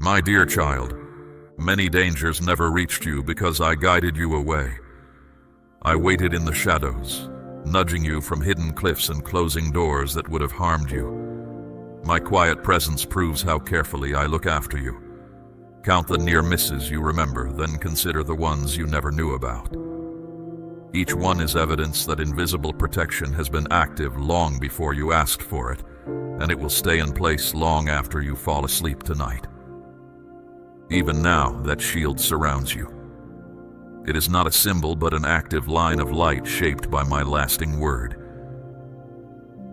My dear child, many dangers never reached you because I guided you away. I waited in the shadows, nudging you from hidden cliffs and closing doors that would have harmed you. My quiet presence proves how carefully I look after you. Count the near misses you remember, then consider the ones you never knew about. Each one is evidence that invisible protection has been active long before you asked for it, and it will stay in place long after you fall asleep tonight. Even now, that shield surrounds you. It is not a symbol, but an active line of light shaped by my lasting word.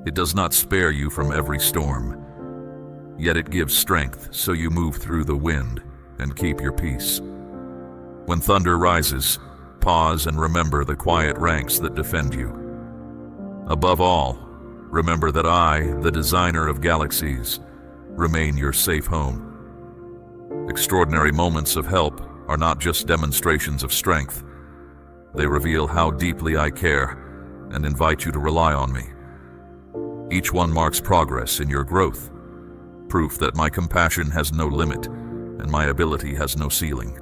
It does not spare you from every storm, yet it gives strength so you move through the wind and keep your peace. When thunder rises, pause and remember the quiet ranks that defend you. Above all, remember that I, the designer of galaxies, remain your safe home. Extraordinary moments of help are not just demonstrations of strength. They reveal how deeply I care and invite you to rely on me. Each one marks progress in your growth, proof that my compassion has no limit and my ability has no ceiling.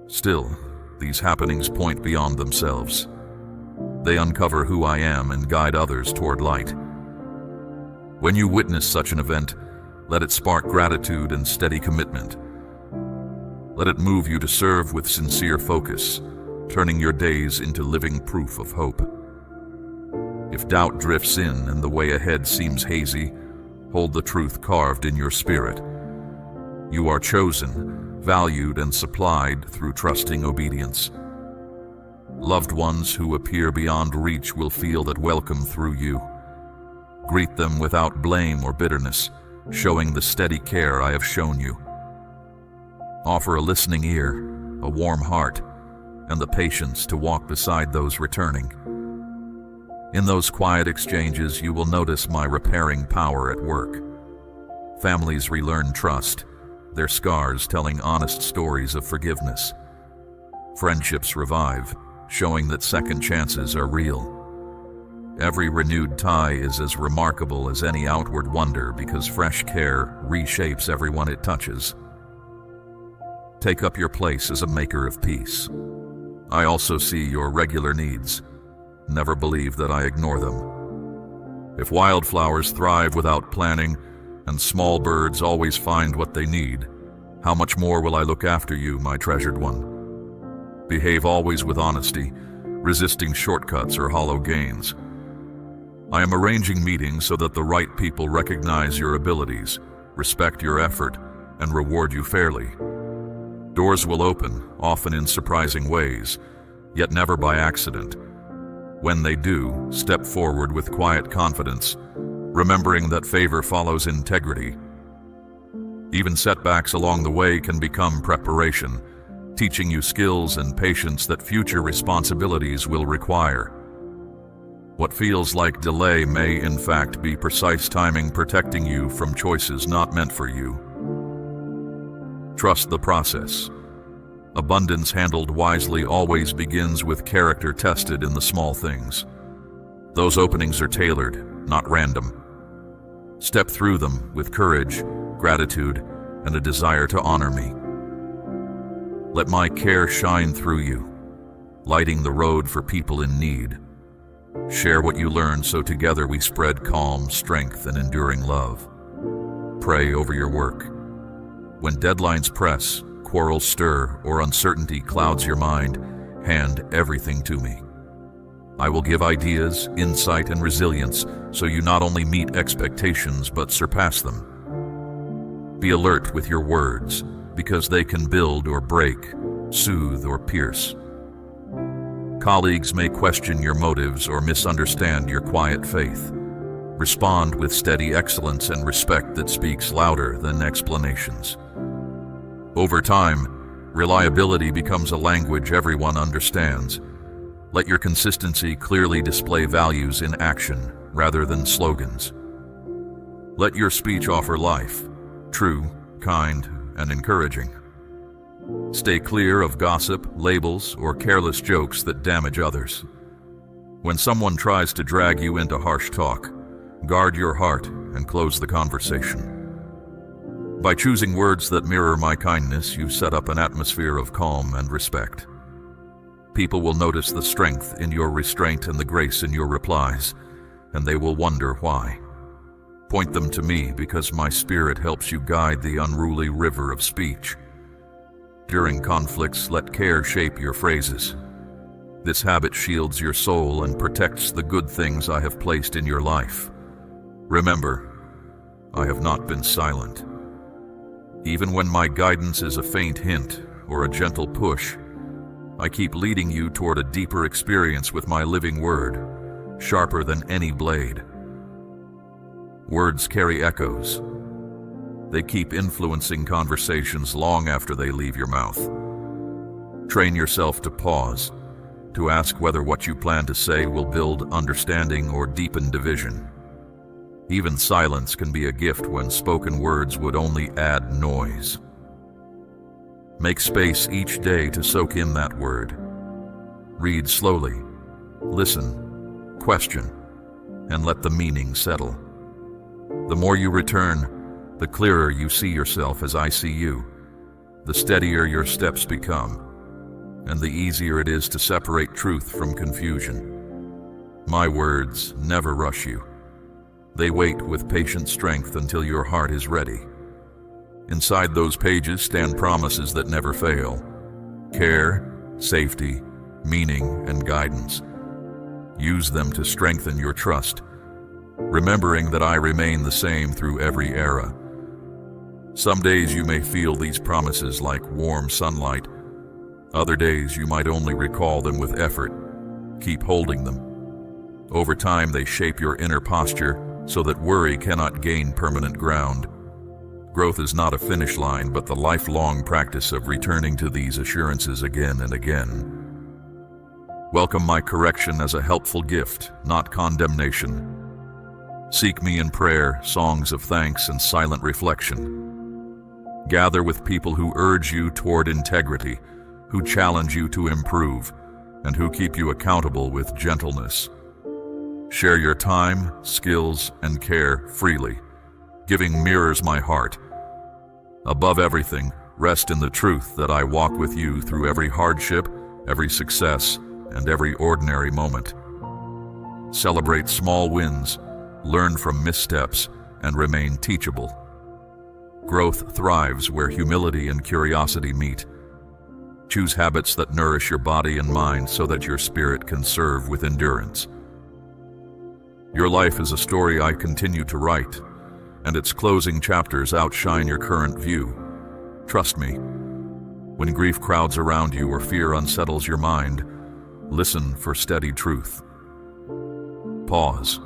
Still, these happenings point beyond themselves. They uncover who I am and guide others toward light. When you witness such an event, let it spark gratitude and steady commitment. Let it move you to serve with sincere focus, turning your days into living proof of hope. If doubt drifts in and the way ahead seems hazy, hold the truth carved in your spirit. You are chosen, valued, and supplied through trusting obedience. Loved ones who appear beyond reach will feel that welcome through you. Greet them without blame or bitterness, showing the steady care I have shown you. Offer a listening ear, a warm heart, and the patience to walk beside those returning. In those quiet exchanges, you will notice my repairing power at work. Families relearn trust, their scars telling honest stories of forgiveness. Friendships revive, showing that second chances are real. Every renewed tie is as remarkable as any outward wonder because fresh care reshapes everyone it touches. Take up your place as a maker of peace. I also see your regular needs. Never believe that I ignore them. If wildflowers thrive without planning, and small birds always find what they need, how much more will I look after you, my treasured one? Behave always with honesty, resisting shortcuts or hollow gains. I am arranging meetings so that the right people recognize your abilities, respect your effort, and reward you fairly. Doors will open, often in surprising ways, yet never by accident. When they do, step forward with quiet confidence, remembering that favor follows integrity. Even setbacks along the way can become preparation, teaching you skills and patience that future responsibilities will require. What feels like delay may, in fact, be precise timing protecting you from choices not meant for you. Trust the process. Abundance handled wisely always begins with character tested in the small things. Those openings are tailored, not random. Step through them with courage, gratitude, and a desire to honor me. Let my care shine through you, lighting the road for people in need. Share what you learn so together we spread calm, strength, and enduring love. Pray over your work. When deadlines press, quarrels stir, or uncertainty clouds your mind, hand everything to me. I will give ideas, insight, and resilience so you not only meet expectations but surpass them. Be alert with your words, because they can build or break, soothe or pierce. Colleagues may question your motives or misunderstand your quiet faith. Respond with steady excellence and respect that speaks louder than explanations. Over time, reliability becomes a language everyone understands. Let your consistency clearly display values in action rather than slogans. Let your speech offer life, true, kind, and encouraging. Stay clear of gossip, labels, or careless jokes that damage others. When someone tries to drag you into harsh talk, guard your heart and close the conversation. By choosing words that mirror my kindness, you set up an atmosphere of calm and respect. People will notice the strength in your restraint and the grace in your replies, and they will wonder why. Point them to me, because my spirit helps you guide the unruly river of speech. During conflicts, let care shape your phrases. This habit shields your soul and protects the good things I have placed in your life. Remember, I have not been silent. Even when my guidance is a faint hint or a gentle push, I keep leading you toward a deeper experience with my living word, sharper than any blade. Words carry echoes. They keep influencing conversations long after they leave your mouth. Train yourself to pause, to ask whether what you plan to say will build understanding or deepen division. Even silence can be a gift when spoken words would only add noise. Make space each day to soak in that word. Read slowly, listen, question, and let the meaning settle. The more you return, the clearer you see yourself as I see you, the steadier your steps become, and the easier it is to separate truth from confusion. My words never rush you. They wait with patient strength until your heart is ready. Inside those pages stand promises that never fail: care, safety, meaning, and guidance. Use them to strengthen your trust, remembering that I remain the same through every era. Some days you may feel these promises like warm sunlight. Other days you might only recall them with effort. Keep holding them. Over time they shape your inner posture so that worry cannot gain permanent ground. Growth is not a finish line, but the lifelong practice of returning to these assurances again and again. Welcome my correction as a helpful gift, not condemnation. Seek me in prayer, songs of thanks, and silent reflection. Gather with people who urge you toward integrity, who challenge you to improve, and who keep you accountable with gentleness. Share your time, skills, and care freely. Giving mirrors my heart. Above everything, rest in the truth that I walk with you through every hardship, every success, and every ordinary moment. Celebrate small wins, learn from missteps, and remain teachable. Growth thrives where humility and curiosity meet. Choose habits that nourish your body and mind so that your spirit can serve with endurance. Your life is a story I continue to write, and its closing chapters outshine your current view. Trust me, when grief crowds around you or fear unsettles your mind, listen for steady truth. Pause,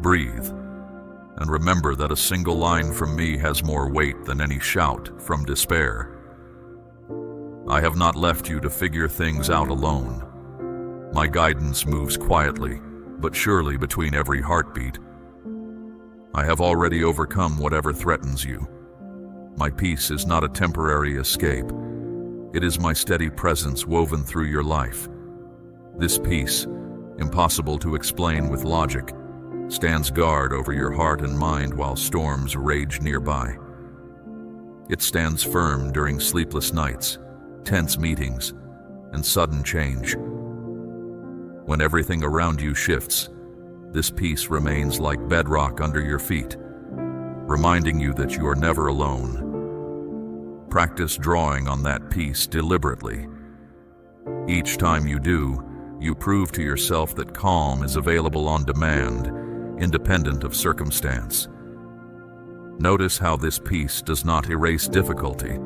breathe, and remember that a single line from me has more weight than any shout from despair. I have not left you to figure things out alone. My guidance moves quietly, but surely between every heartbeat. I have already overcome whatever threatens you. My peace is not a temporary escape. It is my steady presence woven through your life. This peace, impossible to explain with logic, stands guard over your heart and mind while storms rage nearby. It stands firm during sleepless nights, tense meetings, and sudden change. When everything around you shifts, this peace remains like bedrock under your feet, reminding you that you are never alone. Practice drawing on that peace deliberately. Each time you do, you prove to yourself that calm is available on demand, independent of circumstance. Notice how this peace does not erase difficulty.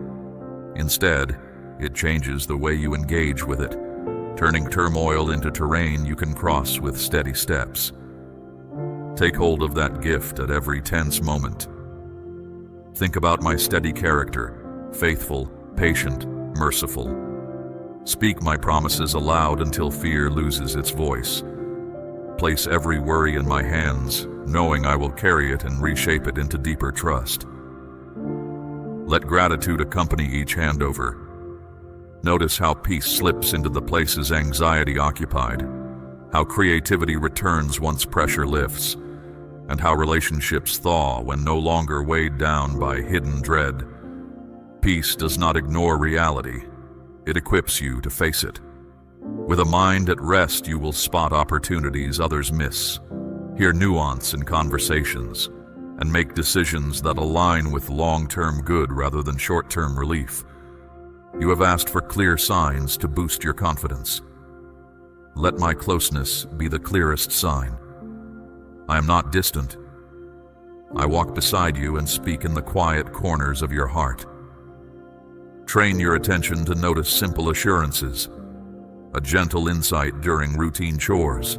Instead, it changes the way you engage with it, turning turmoil into terrain you can cross with steady steps. Take hold of that gift at every tense moment. Think about my steady character, faithful, patient, merciful. Speak my promises aloud until fear loses its voice. Place every worry in my hands, knowing I will carry it and reshape it into deeper trust. Let gratitude accompany each handover. Notice how peace slips into the places anxiety occupied, how creativity returns once pressure lifts, and how relationships thaw when no longer weighed down by hidden dread. Peace does not ignore reality. It equips you to face it. With a mind at rest, you will spot opportunities others miss, hear nuance in conversations, and make decisions that align with long-term good rather than short-term relief. You have asked for clear signs to boost your confidence. Let my closeness be the clearest sign. I am not distant. I walk beside you and speak in the quiet corners of your heart. Train your attention to notice simple assurances, a gentle insight during routine chores,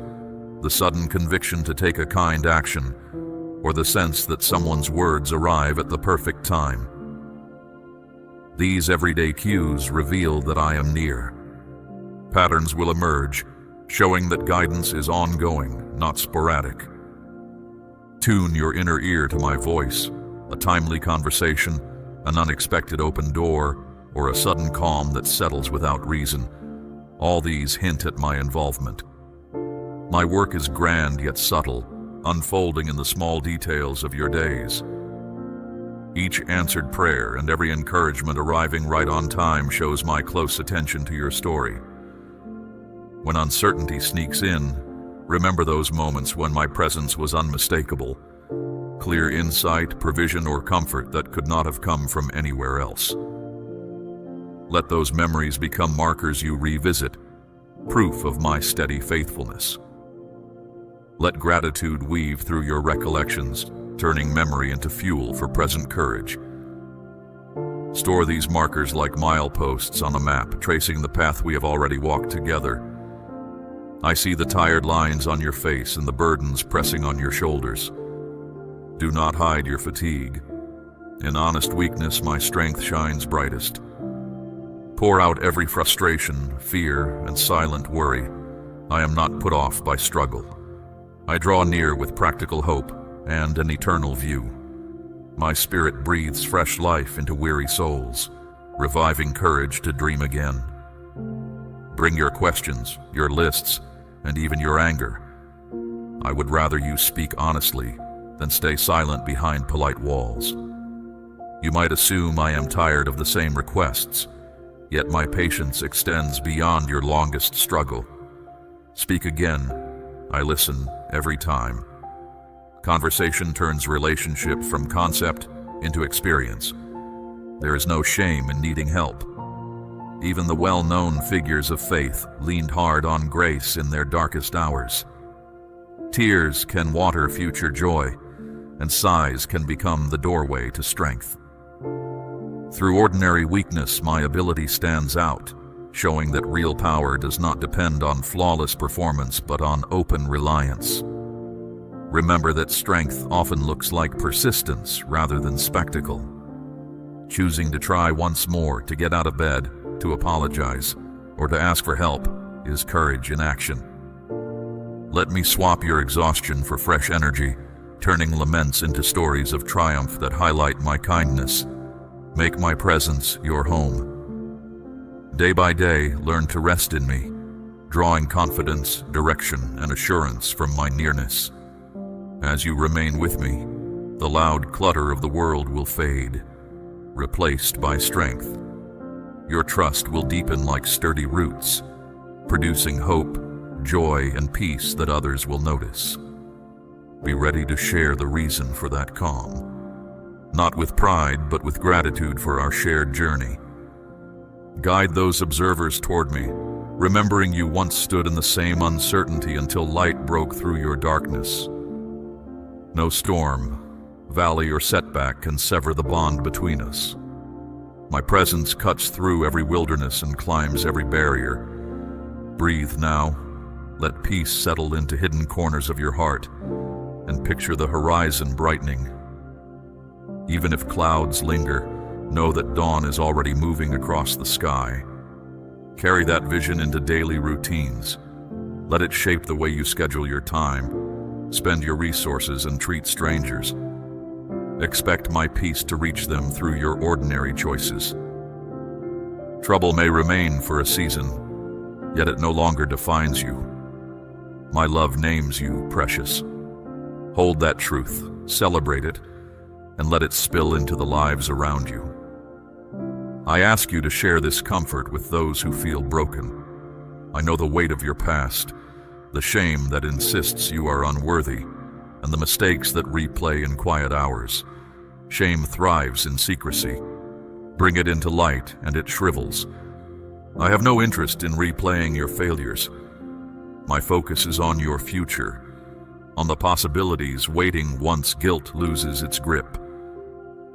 the sudden conviction to take a kind action, or the sense that someone's words arrive at the perfect time. These everyday cues reveal that I am near. Patterns will emerge, showing that guidance is ongoing, not sporadic. Tune your inner ear to my voice, a timely conversation, an unexpected open door, or a sudden calm that settles without reason. All these hint at my involvement. My work is grand yet subtle, unfolding in the small details of your days. Each answered prayer and every encouragement arriving right on time shows my close attention to your story. When uncertainty sneaks in, remember those moments when my presence was unmistakable. Clear insight, provision, or comfort that could not have come from anywhere else. Let those memories become markers you revisit, proof of my steady faithfulness. Let gratitude weave through your recollections, turning memory into fuel for present courage. Store these markers like mileposts on a map, tracing the path we have already walked together. I see the tired lines on your face and the burdens pressing on your shoulders. Do not hide your fatigue. In honest weakness, my strength shines brightest. Pour out every frustration, fear, and silent worry. I am not put off by struggle. I draw near with practical hope and an eternal view. My spirit breathes fresh life into weary souls, reviving courage to dream again. Bring your questions, your lists, and even your anger. I would rather you speak honestly than stay silent behind polite walls. You might assume I am tired of the same requests, yet my patience extends beyond your longest struggle. Speak again. I listen every time. Conversation turns relationship from concept into experience. There is no shame in needing help. Even the well-known figures of faith leaned hard on grace in their darkest hours. Tears can water future joy, and sighs can become the doorway to strength. Through ordinary weakness, my ability stands out, showing that real power does not depend on flawless performance but on open reliance. Remember that strength often looks like persistence rather than spectacle. Choosing to try once more, to get out of bed, to apologize, or to ask for help is courage in action. Let me swap your exhaustion for fresh energy, turning laments into stories of triumph that highlight my kindness. Make my presence your home. Day by day, learn to rest in me, drawing confidence, direction, and assurance from my nearness. As you remain with me, the loud clutter of the world will fade, replaced by strength. Your trust will deepen like sturdy roots, producing hope, joy, and peace that others will notice. Be ready to share the reason for that calm, not with pride, but with gratitude for our shared journey. Guide those observers toward me, remembering you once stood in the same uncertainty until light broke through your darkness. No storm, valley, or setback can sever the bond between us. My presence cuts through every wilderness and climbs every barrier. Breathe now. Let peace settle into hidden corners of your heart, and picture the horizon brightening. Even if clouds linger, know that dawn is already moving across the sky. Carry that vision into daily routines. Let it shape the way you schedule your time, spend your resources, and treat strangers. Expect my peace to reach them through your ordinary choices. Trouble may remain for a season, yet it no longer defines you. My love names you precious. Hold that truth, celebrate it, and let it spill into the lives around you. I ask you to share this comfort with those who feel broken. I know the weight of your past, the shame that insists you are unworthy, and the mistakes that replay in quiet hours. Shame thrives in secrecy. Bring it into light and it shrivels. I have no interest in replaying your failures. My focus is on your future, on the possibilities waiting once guilt loses its grip.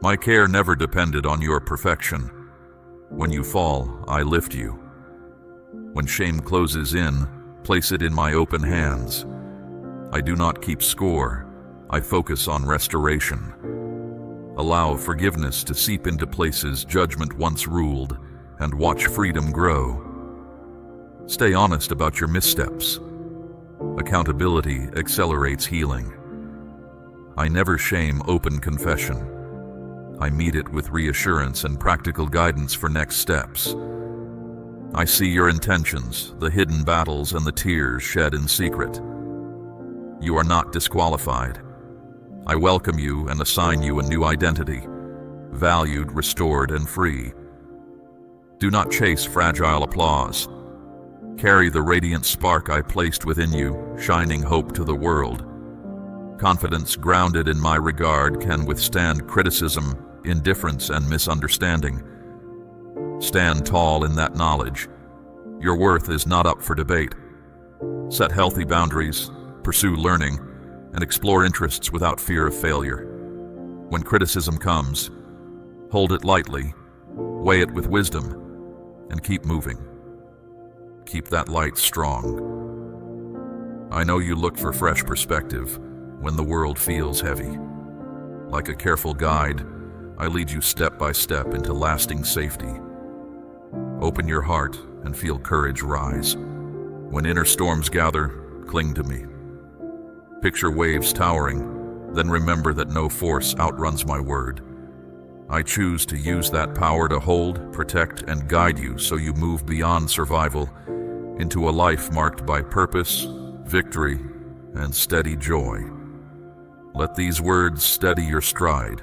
My care never depended on your perfection. When you fall, I lift you. When shame closes in, place it in my open hands. I do not keep score. I focus on restoration. Allow forgiveness to seep into places judgment once ruled, and watch freedom grow. Stay honest about your missteps. Accountability accelerates healing. I never shame open confession. I meet it with reassurance and practical guidance for next steps. I see your intentions, the hidden battles, and the tears shed in secret. You are not disqualified. I welcome you and assign you a new identity, valued, restored, and free. Do not chase fragile applause. Carry the radiant spark I placed within you, shining hope to the world. Confidence grounded in my regard can withstand criticism, indifference, and misunderstanding. Stand tall in that knowledge. Your worth is not up for debate. Set healthy boundaries, pursue learning, and explore interests without fear of failure. When criticism comes, hold it lightly, weigh it with wisdom, and keep moving. Keep that light strong. I know you look for fresh perspective when the world feels heavy. Like a careful guide, I lead you step by step into lasting safety. Open your heart and feel courage rise. When inner storms gather, cling to me. Picture waves towering, then remember that no force outruns my word. I choose to use that power to hold, protect, and guide you so you move beyond survival into a life marked by purpose, victory, and steady joy. Let these words steady your stride.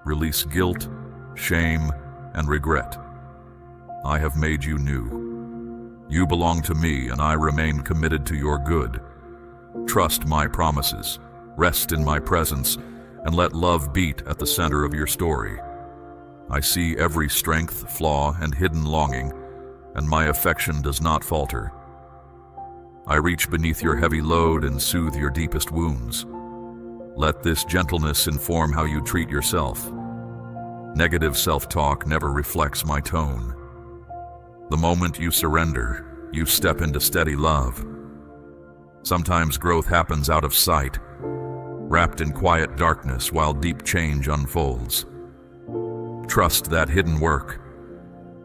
Release guilt, shame, and regret. I have made you new. You belong to me, and I remain committed to your good. Trust my promises, rest in my presence, and let love beat at the center of your story. I see every strength, flaw, and hidden longing, and my affection does not falter. I reach beneath your heavy load and soothe your deepest wounds. Let this gentleness inform how you treat yourself. Negative self-talk never reflects my tone. The moment you surrender, you step into steady love. Sometimes growth happens out of sight, wrapped in quiet darkness while deep change unfolds. Trust that hidden work.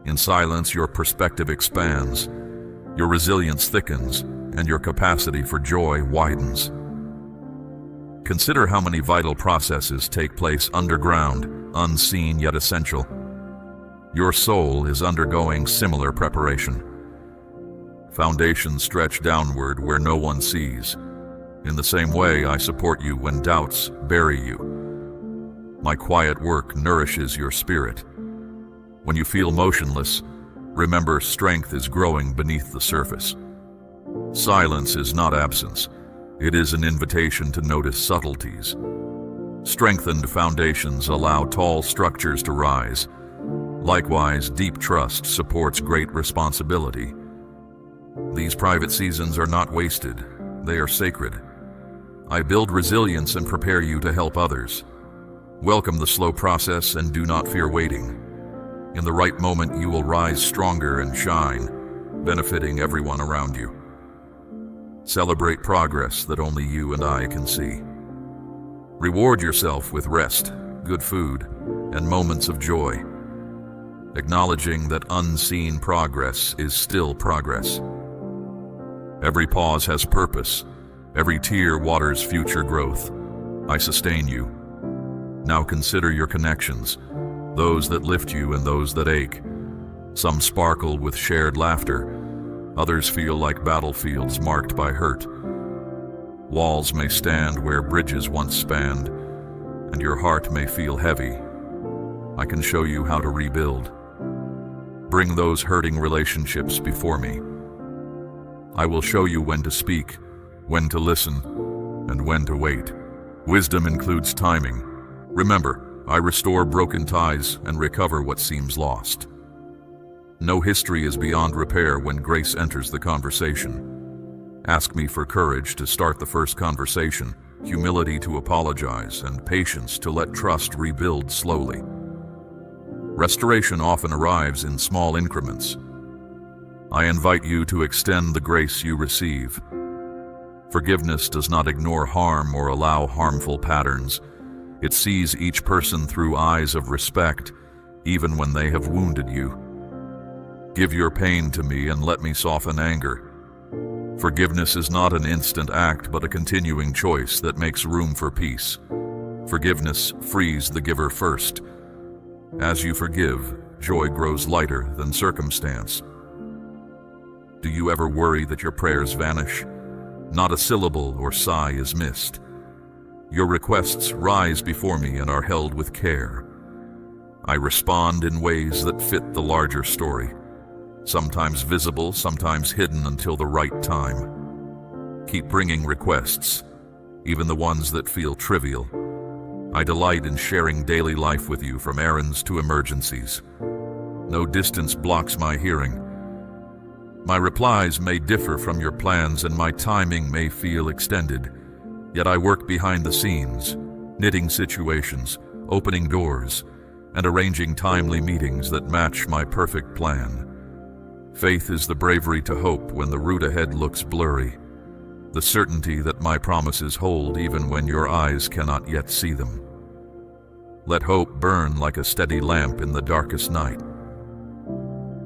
In silence, your perspective expands, your resilience thickens, and your capacity for joy widens. Consider how many vital processes take place underground, unseen yet essential. Your soul is undergoing similar preparation. Foundations stretch downward where no one sees. In the same way, I support you when doubts bury you. My quiet work nourishes your spirit. When you feel motionless, remember strength is growing beneath the surface. Silence is not absence. It is an invitation to notice subtleties. Strengthened foundations allow tall structures to rise. Likewise, deep trust supports great responsibility. These private seasons are not wasted. They are sacred. I build resilience and prepare you to help others. Welcome the slow process and do not fear waiting. In the right moment, you will rise stronger and shine, benefiting everyone around you. Celebrate progress that only you and I can see. Reward yourself with rest, good food, and moments of joy, acknowledging that unseen progress is still progress. Every pause has purpose. Every tear waters future growth. I sustain you. Now consider your connections, those that lift you and those that ache. Some sparkle with shared laughter. Others feel like battlefields marked by hurt. Walls may stand where bridges once spanned, and your heart may feel heavy. I can show you how to rebuild. Bring those hurting relationships before me. I will show you when to speak, when to listen, and when to wait. Wisdom includes timing. Remember, I restore broken ties and recover what seems lost. No history is beyond repair when grace enters the conversation. Ask me for courage to start the first conversation, humility to apologize, and patience to let trust rebuild slowly. Restoration often arrives in small increments. I invite you to extend the grace you receive. Forgiveness does not ignore harm or allow harmful patterns. It sees each person through eyes of respect, even when they have wounded you. Give your pain to me and let me soften anger. Forgiveness is not an instant act, but a continuing choice that makes room for peace. Forgiveness frees the giver first. As you forgive, joy grows lighter than circumstance. Do you ever worry that your prayers vanish? Not a syllable or sigh is missed. Your requests rise before me and are held with care. I respond in ways that fit the larger story, sometimes visible, sometimes hidden until the right time. Keep bringing requests, even the ones that feel trivial. I delight in sharing daily life with you, from errands to emergencies. No distance blocks my hearing. My replies may differ from your plans and my timing may feel extended, yet I work behind the scenes, knitting situations, opening doors, and arranging timely meetings that match my perfect plan. Faith is the bravery to hope when the route ahead looks blurry, the certainty that my promises hold even when your eyes cannot yet see them. Let hope burn like a steady lamp in the darkest night.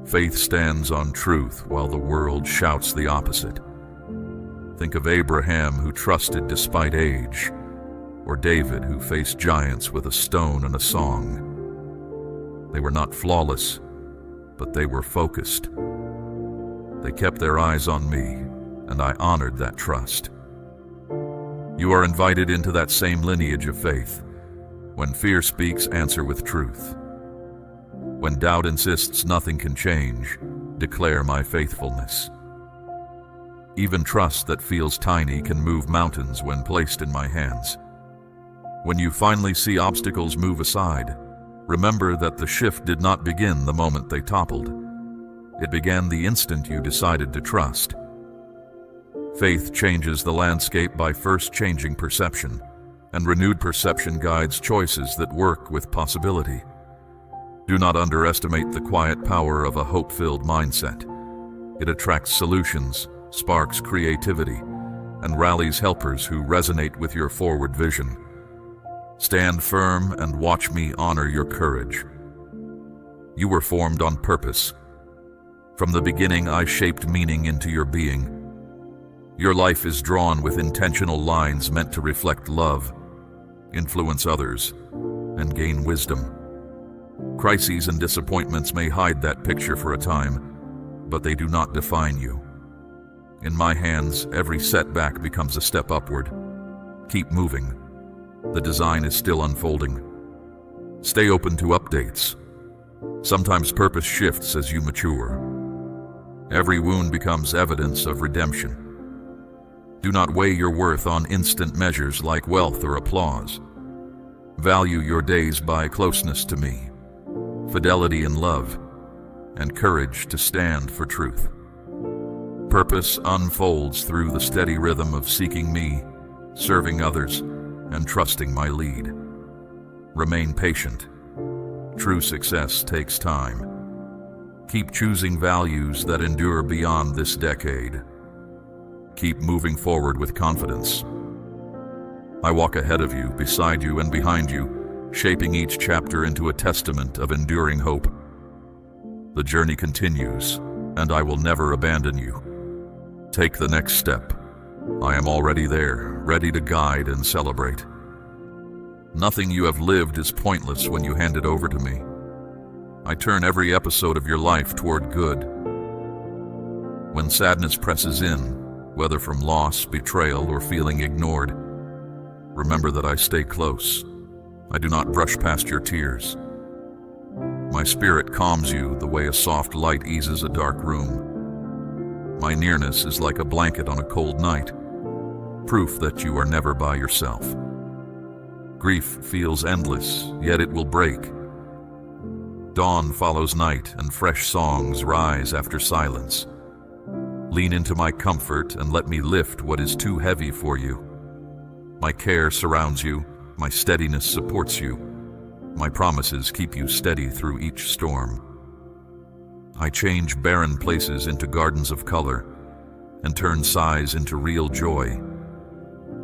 Faith stands on truth while the world shouts the opposite. Think of Abraham, who trusted despite age, or David, who faced giants with a stone and a song. They were not flawless, but they were focused. They kept their eyes on me, and I honored that trust. You are invited into that same lineage of faith. When fear speaks, answer with truth. When doubt insists nothing can change, declare my faithfulness. Even trust that feels tiny can move mountains when placed in my hands. When you finally see obstacles move aside, remember that the shift did not begin the moment they toppled. It began the instant you decided to trust. Faith changes the landscape by first changing perception, and renewed perception guides choices that work with possibility. Do not underestimate the quiet power of a hope-filled mindset. It attracts solutions, sparks creativity, and rallies helpers who resonate with your forward vision. Stand firm and watch me honor your courage. You were formed on purpose. From the beginning, I shaped meaning into your being. Your life is drawn with intentional lines meant to reflect love, influence others, and gain wisdom. Crises and disappointments may hide that picture for a time, but they do not define you. In my hands, every setback becomes a step upward. Keep moving. The design is still unfolding. Stay open to updates. Sometimes purpose shifts as you mature. Every wound becomes evidence of redemption. Do not weigh your worth on instant measures like wealth or applause. Value your days by closeness to me, fidelity in love, and courage to stand for truth. Purpose unfolds through the steady rhythm of seeking me, serving others, and trusting my lead. Remain patient. True success takes time. Keep choosing values that endure beyond this decade. Keep moving forward with confidence. I walk ahead of you, beside you, and behind you, shaping each chapter into a testament of enduring hope. The journey continues, and I will never abandon you. Take the next step. I am already there, ready to guide and celebrate. Nothing you have lived is pointless when you hand it over to me. I turn every episode of your life toward good. When sadness presses in, whether from loss, betrayal, or feeling ignored. Remember that I stay close. I do not brush past your tears. My spirit calms you the way a soft light eases a dark room. My nearness is like a blanket on a cold night, proof that you are never by yourself. Grief feels endless, yet it will break. Dawn follows night, and fresh songs rise after silence. Lean into my comfort and let me lift what is too heavy for you. My care surrounds you, my steadiness supports you. My promises keep you steady through each storm. I change barren places into gardens of color and turn sighs into real joy.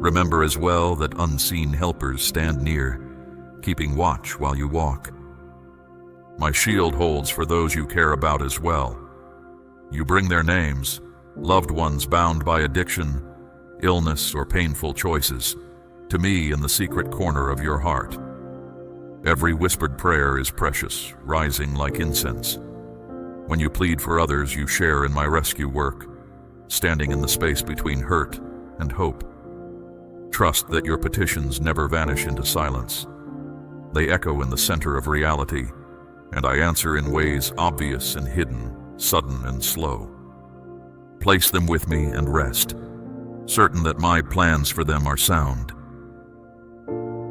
Remember as well that unseen helpers stand near, keeping watch while you walk. My shield holds for those you care about as well. You bring their names, loved ones bound by addiction, illness, or painful choices, to me in the secret corner of your heart. Every whispered prayer is precious, rising like incense. When you plead for others, you share in my rescue work, standing in the space between hurt and hope. Trust that your petitions never vanish into silence. They echo in the center of reality, and I answer in ways obvious and hidden, sudden and slow. Place them with me and rest, certain that my plans for them are sound.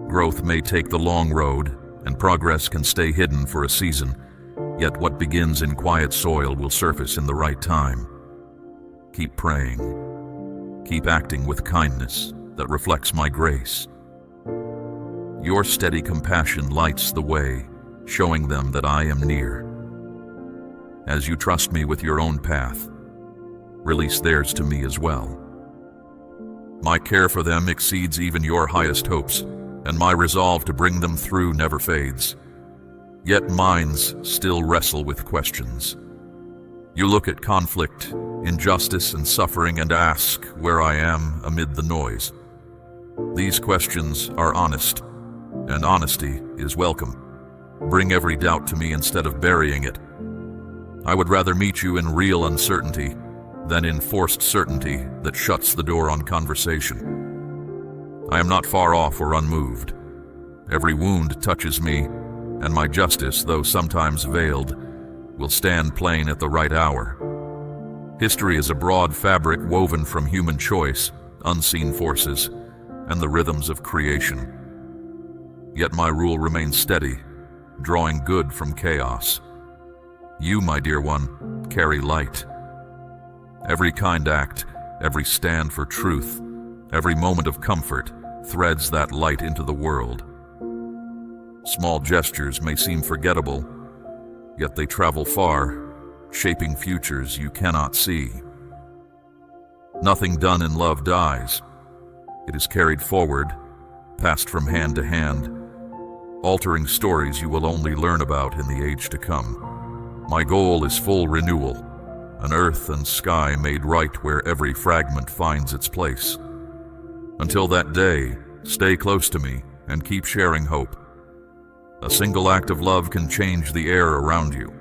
Growth may take the long road, and progress can stay hidden for a season, yet what begins in quiet soil will surface in the right time. Keep praying. Keep acting with kindness that reflects my grace. Your steady compassion lights the way, showing them that I am near. As you trust me with your own path, release theirs to me as well. My care for them exceeds even your highest hopes, and my resolve to bring them through never fades. Yet minds still wrestle with questions. You look at conflict, injustice, and suffering and ask where I am amid the noise. These questions are honest, and honesty is welcome. Bring every doubt to me instead of burying it. I would rather meet you in real uncertainty than in forced certainty that shuts the door on conversation. I am not far off or unmoved. Every wound touches me, and my justice, though sometimes veiled, will stand plain at the right hour. History is a broad fabric woven from human choice, unseen forces, and the rhythms of creation. Yet my rule remains steady, drawing good from chaos. You, my dear one, carry light. Every kind act, every stand for truth, every moment of comfort threads that light into the world. Small gestures may seem forgettable, yet they travel far, shaping futures you cannot see. Nothing done in love dies. It is carried forward, passed from hand to hand, altering stories you will only learn about in the age to come. My goal is full renewal, an earth and sky made right where every fragment finds its place. Until that day, stay close to me and keep sharing hope. A single act of love can change the air around you.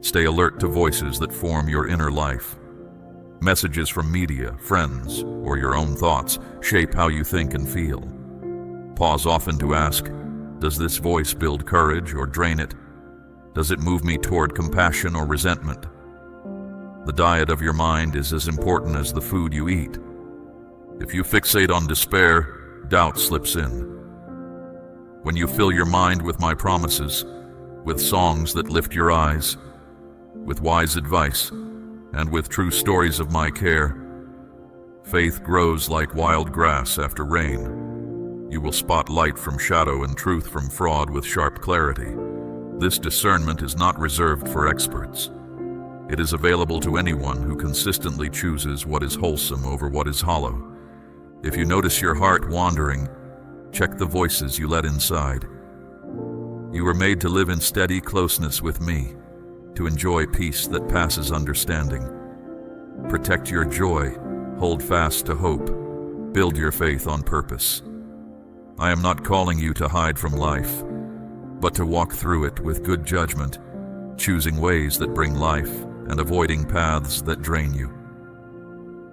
Stay alert to voices that form your inner life. Messages from media, friends, or your own thoughts shape how you think and feel. Pause often to ask, does this voice build courage or drain it? Does it move me toward compassion or resentment? The diet of your mind is as important as the food you eat. If you fixate on despair, doubt slips in. When you fill your mind with my promises, with songs that lift your eyes, with wise advice, and with true stories of my care, faith grows like wild grass after rain. You will spot light from shadow and truth from fraud with sharp clarity. This discernment is not reserved for experts. It is available to anyone who consistently chooses what is wholesome over what is hollow. If you notice your heart wandering, check the voices you let inside. You were made to live in steady closeness with me, to enjoy peace that passes understanding. Protect your joy, hold fast to hope, build your faith on purpose. I am not calling you to hide from life, but to walk through it with good judgment, choosing ways that bring life and avoiding paths that drain you.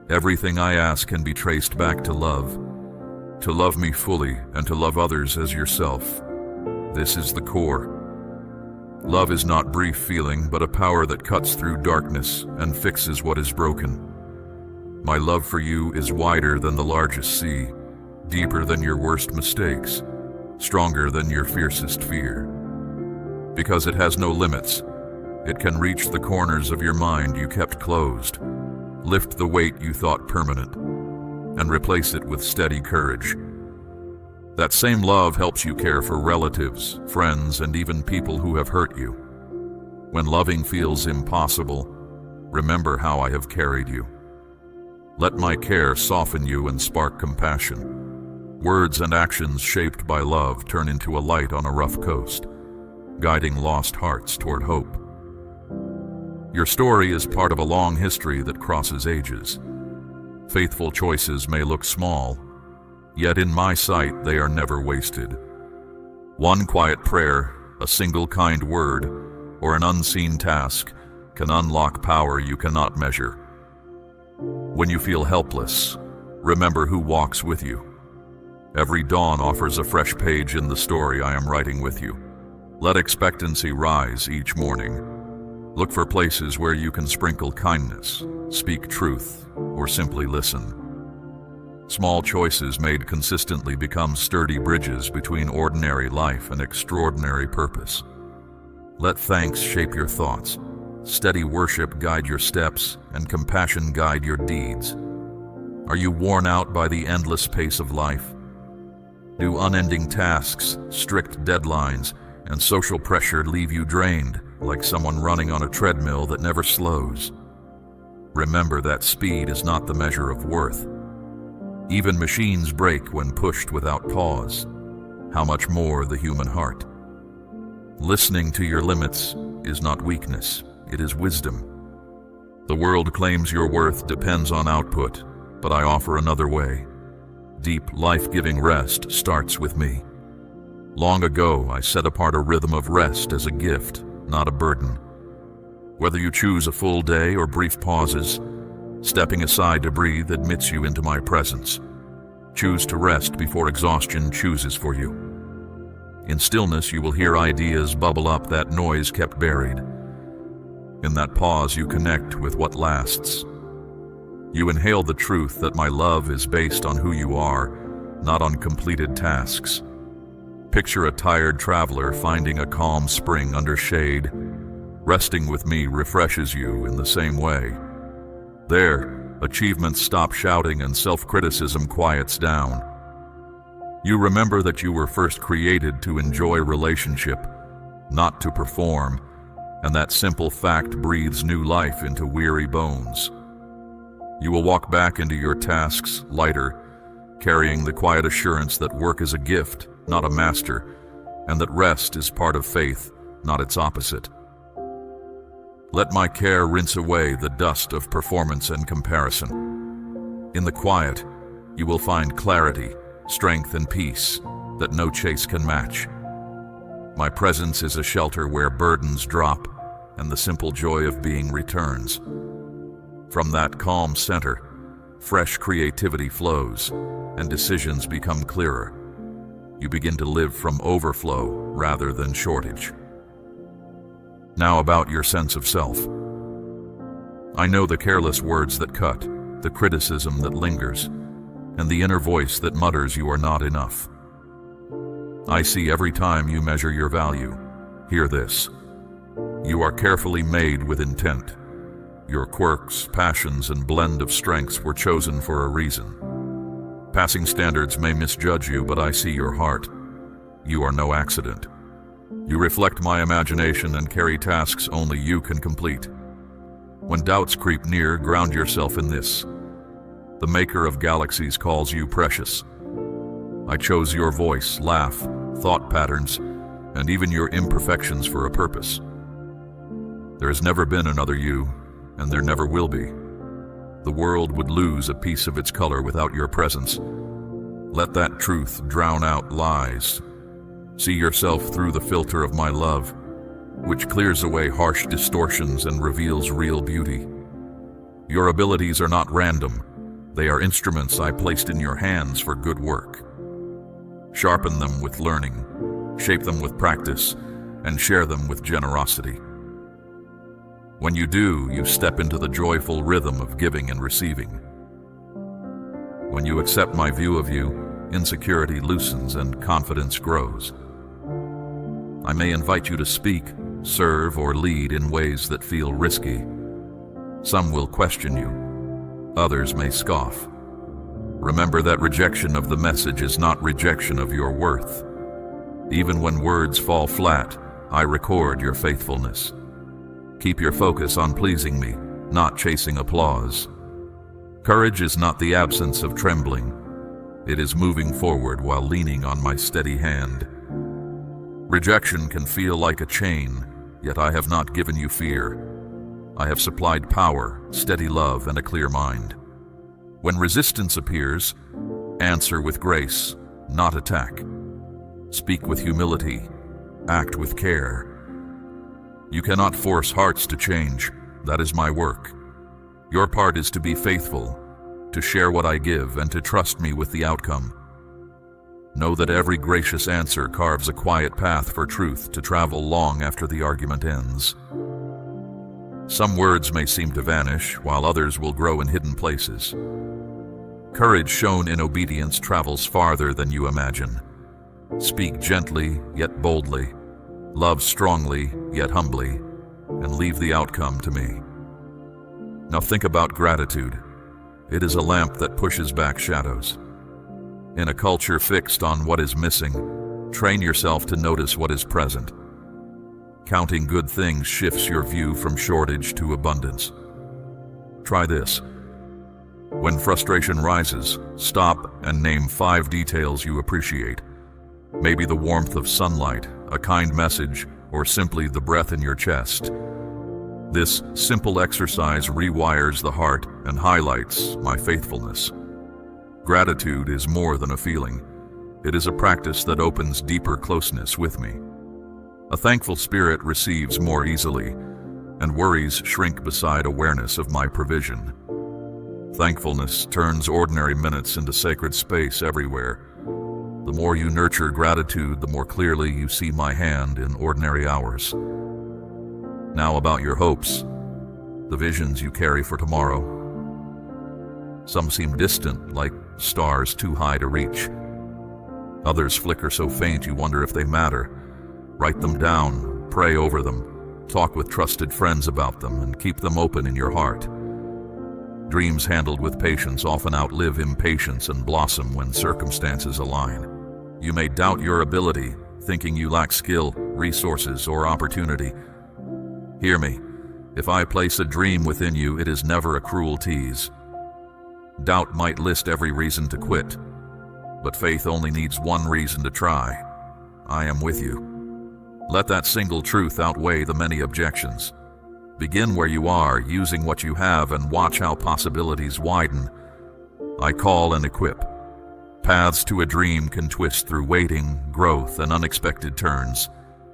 Everything I ask can be traced back to love me fully and to love others as yourself. This is the core. Love is not brief feeling, but a power that cuts through darkness and fixes what is broken. My love for you is wider than the largest sea, deeper than your worst mistakes, stronger than your fiercest fear. Because it has no limits, it can reach the corners of your mind you kept closed, lift the weight you thought permanent, and replace it with steady courage. That same love helps you care for relatives, friends, and even people who have hurt you. When loving feels impossible, remember how I have carried you. Let my care soften you and spark compassion. Words and actions shaped by love turn into a light on a rough coast, guiding lost hearts toward hope. Your story is part of a long history that crosses ages. Faithful choices may look small, yet in my sight they are never wasted. One quiet prayer, a single kind word, or an unseen task can unlock power you cannot measure. When you feel helpless, remember who walks with you. Every dawn offers a fresh page in the story I am writing with you. Let expectancy rise each morning. Look for places where you can sprinkle kindness, speak truth, or simply listen. Small choices made consistently become sturdy bridges between ordinary life and extraordinary purpose. Let thanks shape your thoughts, steady worship guide your steps, and compassion guide your deeds. Are you worn out by the endless pace of life? Do unending tasks, strict deadlines, and social pressure leave you drained, like someone running on a treadmill that never slows? Remember that speed is not the measure of worth. Even machines break when pushed without pause. How much more the human heart? Listening to your limits is not weakness, it is wisdom. The world claims your worth depends on output, but I offer another way. Deep, life-giving rest starts with me. Long ago, I set apart a rhythm of rest as a gift, not a burden. Whether you choose a full day or brief pauses, stepping aside to breathe admits you into my presence. Choose to rest before exhaustion chooses for you. In stillness, you will hear ideas bubble up that noise kept buried. In that pause, you connect with what lasts. You inhale the truth that my love is based on who you are, not on completed tasks. Picture a tired traveler finding a calm spring under shade. Resting with me refreshes you in the same way. There, achievements stop shouting and self-criticism quiets down. You remember that you were first created to enjoy relationship, not to perform, and that simple fact breathes new life into weary bones. You will walk back into your tasks lighter, carrying the quiet assurance that work is a gift, not a master, and that rest is part of faith, not its opposite. Let my care rinse away the dust of performance and comparison. In the quiet, you will find clarity, strength, and peace that no chase can match. My presence is a shelter where burdens drop and the simple joy of being returns. From that calm center, fresh creativity flows and decisions become clearer. You begin to live from overflow rather than shortage. Now about your sense of self. I know the careless words that cut, the criticism that lingers, and the inner voice that mutters you are not enough. I see every time you measure your value. Hear this. You are carefully made with intent. Your quirks, passions, and blend of strengths were chosen for a reason. Passing standards may misjudge you, but I see your heart. You are no accident. You reflect my imagination and carry tasks only you can complete. When doubts creep near, ground yourself in this. The maker of galaxies calls you precious. I chose your voice, laugh, thought patterns, and even your imperfections for a purpose. There has never been another you, and there never will be. The world would lose a piece of its color without your presence. Let that truth drown out lies. See yourself through the filter of my love, which clears away harsh distortions and reveals real beauty. Your abilities are not random, They are instruments I placed in your hands for good work. Sharpen them with learning, shape them with practice, and share them with generosity. When you do, you step into the joyful rhythm of giving and receiving. When you accept my view of you, insecurity loosens and confidence grows. I may invite you to speak, serve, or lead in ways that feel risky. Some will question you. Others may scoff. Remember that rejection of the message is not rejection of your worth. Even when words fall flat, I record your faithfulness. Keep your focus on pleasing me, not chasing applause. Courage is not the absence of trembling. It is moving forward while leaning on my steady hand. Rejection can feel like a chain, yet I have not given you fear. I have supplied power, steady love, and a clear mind. When resistance appears, answer with grace, not attack. Speak with humility, act with care. You cannot force hearts to change. That is my work. Your part is to be faithful, to share what I give, and to trust me with the outcome. Know that every gracious answer carves a quiet path for truth to travel long after the argument ends. Some words may seem to vanish, while others will grow in hidden places. Courage shown in obedience travels farther than you imagine. Speak gently, yet boldly. Love strongly, yet humbly, and leave the outcome to me. Now think about gratitude. It is a lamp that pushes back shadows. In a culture fixed on what is missing, train yourself to notice what is present. Counting good things shifts your view from shortage to abundance. Try this. When frustration rises, stop and name 5 details you appreciate. Maybe the warmth of sunlight, a kind message, or simply the breath in your chest. This simple exercise rewires the heart and highlights my faithfulness. Gratitude is more than a feeling. It is a practice that opens deeper closeness with me. A thankful spirit receives more easily, and worries shrink beside awareness of my provision. Thankfulness turns ordinary minutes into sacred space everywhere. The more you nurture gratitude, the more clearly you see my hand in ordinary hours. Now about your hopes, the visions you carry for tomorrow. Some seem distant, like stars too high to reach. Others flicker so faint you wonder if they matter. Write them down, pray over them, talk with trusted friends about them, and keep them open in your heart. Dreams handled with patience often outlive impatience and blossom when circumstances align. You may doubt your ability, thinking you lack skill, resources, or opportunity. Hear me. If I place a dream within you, it is never a cruel tease. Doubt might list every reason to quit, but faith only needs one reason to try. I am with you. Let that single truth outweigh the many objections. Begin where you are, using what you have, and watch how possibilities widen. I call and equip. Paths to a dream can twist through waiting, growth, and unexpected turns,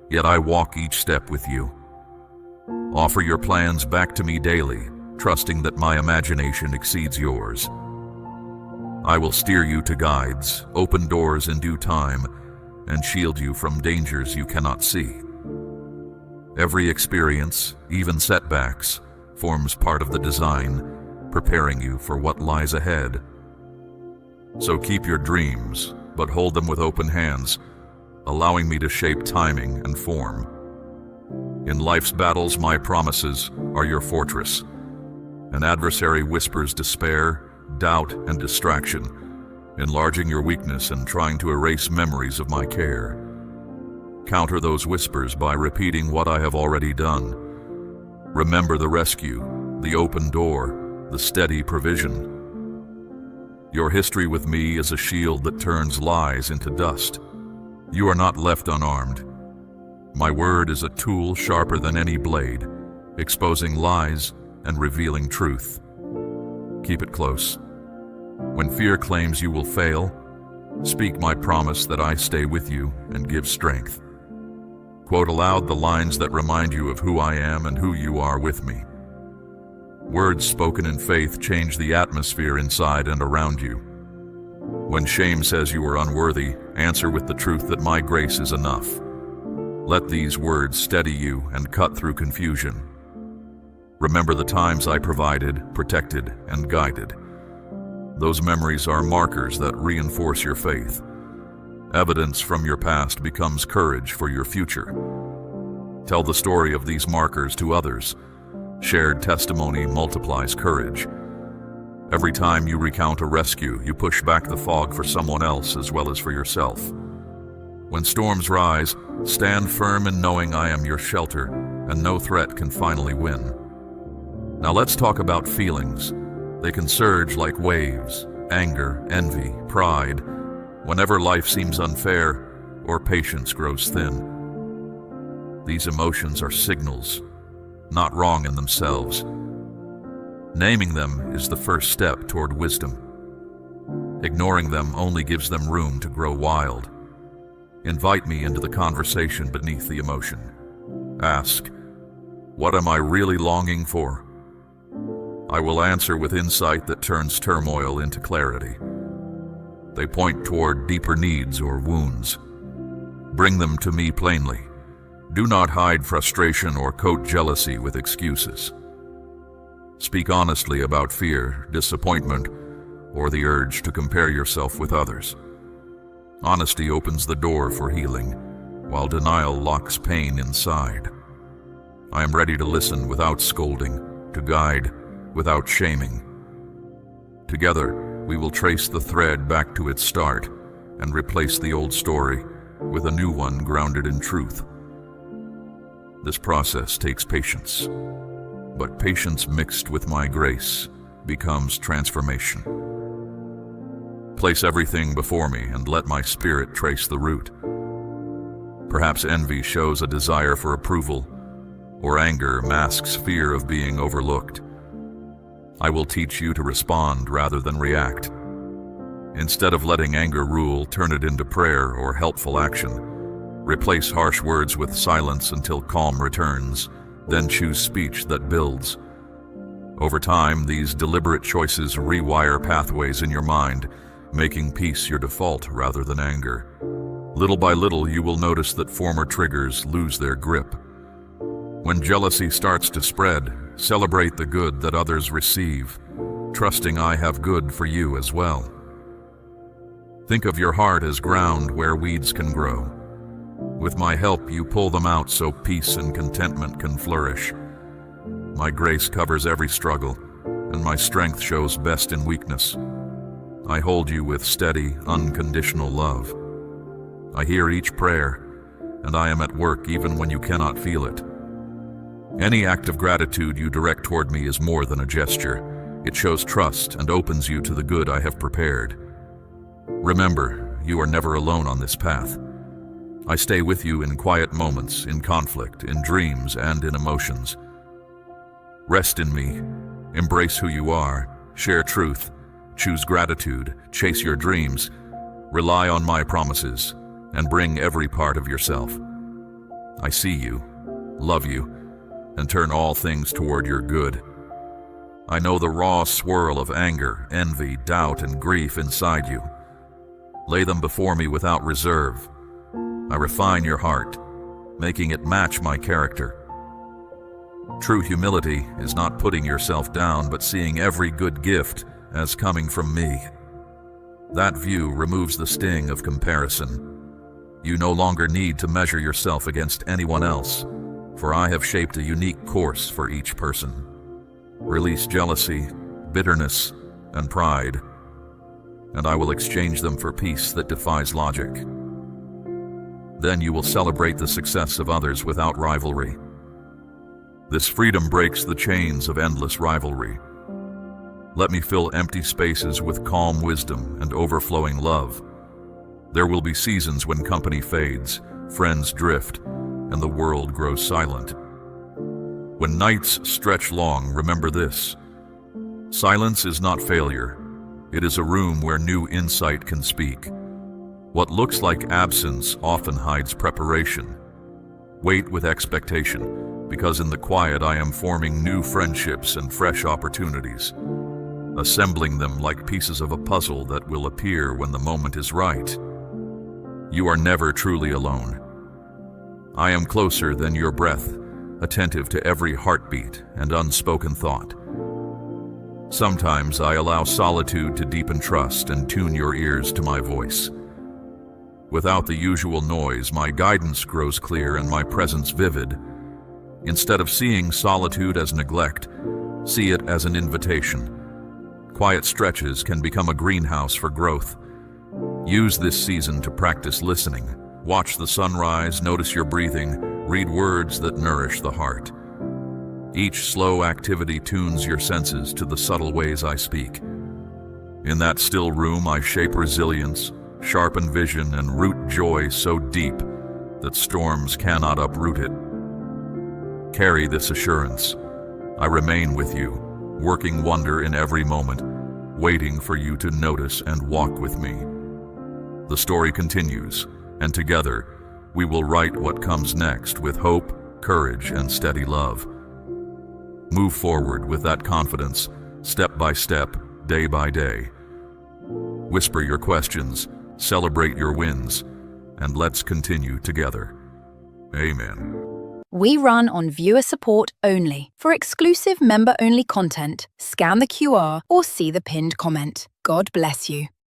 yet I walk each step with you. Offer your plans back to me daily, trusting that my imagination exceeds yours. I will steer you to guides, open doors in due time, and shield you from dangers you cannot see. Every experience, even setbacks, forms part of the design, preparing you for what lies ahead. So keep your dreams, but hold them with open hands, allowing me to shape timing and form. In life's battles, my promises are your fortress. An adversary whispers despair, doubt, and distraction, enlarging your weakness and trying to erase memories of my care. Counter those whispers by repeating what I have already done. Remember the rescue, the open door, the steady provision. Your history with me is a shield that turns lies into dust. You are not left unarmed. My word is a tool sharper than any blade, exposing lies and revealing truth. Keep it close. When fear claims you will fail, speak my promise that I stay with you and give strength. Quote aloud the lines that remind you of who I am and who you are with me. Words spoken in faith change the atmosphere inside and around you. When shame says you are unworthy, answer with the truth that my grace is enough. Let these words steady you and cut through confusion. Remember the times I provided, protected, and guided. Those memories are markers that reinforce your faith. Evidence from your past becomes courage for your future. Tell the story of these markers to others. Shared testimony multiplies courage. Every time you recount a rescue, you push back the fog for someone else as well as for yourself. When storms rise, stand firm in knowing I am your shelter, and no threat can finally win. Now let's talk about feelings. They can surge like waves: anger, envy, pride, whenever life seems unfair or patience grows thin. These emotions are signals, not wrong in themselves. Naming them is the first step toward wisdom. Ignoring them only gives them room to grow wild. Invite me into the conversation beneath the emotion. Ask, what am I really longing for? I will answer with insight that turns turmoil into clarity. They point toward deeper needs or wounds. Bring them to me plainly. Do not hide frustration or coat jealousy with excuses. Speak honestly about fear, disappointment, or the urge to compare yourself with others. Honesty opens the door for healing, while denial locks pain inside. I am ready to listen without scolding, to guide without shaming. Together, we will trace the thread back to its start and replace the old story with a new one grounded in truth. This process takes patience, but patience mixed with my grace becomes transformation. Place everything before me and let my spirit trace the root. Perhaps envy shows a desire for approval, or anger masks fear of being overlooked. I will teach you to respond rather than react. Instead of letting anger rule, turn it into prayer or helpful action. Replace harsh words with silence until calm returns, then choose speech that builds. Over time, these deliberate choices rewire pathways in your mind, making peace your default rather than anger. Little by little, you will notice that former triggers lose their grip. When jealousy starts to spread, celebrate the good that others receive, trusting I have good for you as well. Think of your heart as ground where weeds can grow. With my help, you pull them out so peace and contentment can flourish. My grace covers every struggle, and my strength shows best in weakness. I hold you with steady, unconditional love. I hear each prayer, and I am at work even when you cannot feel it. Any act of gratitude you direct toward me is more than a gesture. It shows trust and opens you to the good I have prepared. Remember, you are never alone on this path. I stay with you in quiet moments, in conflict, in dreams, and in emotions. Rest in me, embrace who you are, share truth, choose gratitude, chase your dreams, rely on my promises, and bring every part of yourself. I see you, love you, and turn all things toward your good. I know the raw swirl of anger, envy, doubt, and grief inside you. Lay them before me without reserve. I refine your heart, making it match my character. True humility is not putting yourself down, but seeing every good gift as coming from me. That view removes the sting of comparison. You no longer need to measure yourself against anyone else, for I have shaped a unique course for each person. Release jealousy, bitterness, and pride, and I will exchange them for peace that defies logic. Then you will celebrate the success of others without rivalry. This freedom breaks the chains of endless rivalry. Let me fill empty spaces with calm wisdom and overflowing love. There will be seasons when company fades, friends drift, and the world grows silent. When nights stretch long, remember this: silence is not failure. It is a room where new insight can speak. What looks like absence often hides preparation. Wait with expectation, because in the quiet I am forming new friendships and fresh opportunities, assembling them like pieces of a puzzle that will appear when the moment is right. You are never truly alone. I am closer than your breath, attentive to every heartbeat and unspoken thought. Sometimes I allow solitude to deepen trust and tune your ears to my voice. Without the usual noise, my guidance grows clear and my presence vivid. Instead of seeing solitude as neglect, see it as an invitation. Quiet stretches can become a greenhouse for growth. Use this season to practice listening. Watch the sunrise, notice your breathing, read words that nourish the heart. Each slow activity tunes your senses to the subtle ways I speak. In that still room, I shape resilience, sharpen vision, and root joy so deep that storms cannot uproot it. Carry this assurance. I remain with you, working wonder in every moment, waiting for you to notice and walk with me. The story continues, and together, we will write what comes next with hope, courage, and steady love. Move forward with that confidence, step by step, day by day. Whisper your questions, celebrate your wins, and let's continue together. Amen. We run on viewer support only. For exclusive member-only content, scan the QR or see the pinned comment. God bless you.